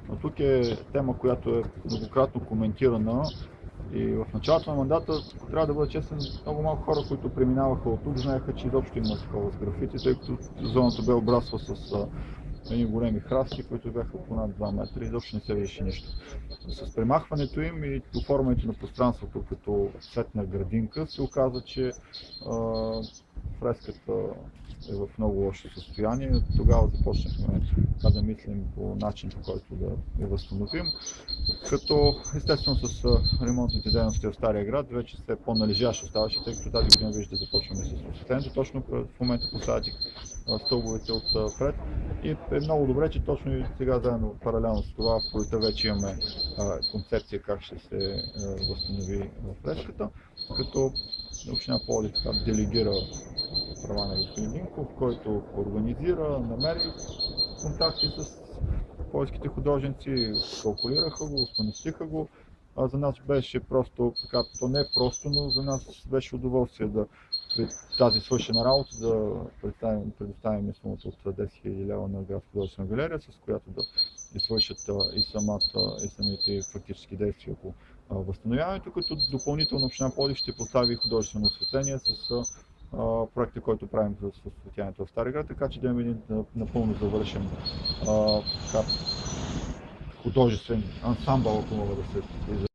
Но тук е тема, която е многократно коментирана и в началото на мандата, ако трябва да бъда честен, много малко хора, които преминаваха от тук, знаеха, че изобщо има такова с графити, тъй като зоната бе обрасла с едни големи храсти, които бяха по над 2 метра и изобщо не се виждаше нищо. С премахването им и оформянето на пространството като цветна градинка се оказа, че фреската е в много лошо състояние. Тогава започнахме да мислим по начин, по който да я възстановим. Като естествено с ремонтните дейности в Стария град вече все по-належащо ставаше, тъй като тази година виждате започваме с осветлението. Точно в момента посадих стълбовете отпред и е много добре, че точно и сега заедно паралелно с това в пролета вече имаме концепция как ще се възстанови фреската, като община Пловдив делегира права на господин Динков, който организира, намери контакти с пловдивските художници, калкулираха го, стойностиха го. За нас беше просто, така, то не е просто, но за нас беше удоволствие да при тази свършена работа да предоставим сумата от 10 000 лева на Градска художествена галерия, с която да извършат и самите фактически действия по възстановяването, като допълнително община Пловдив ще постави художествено осветление с проекта, който правим за осветляването в Стария град, така че да имаме един напълно завършен художествен ансамбъл, ако мога да се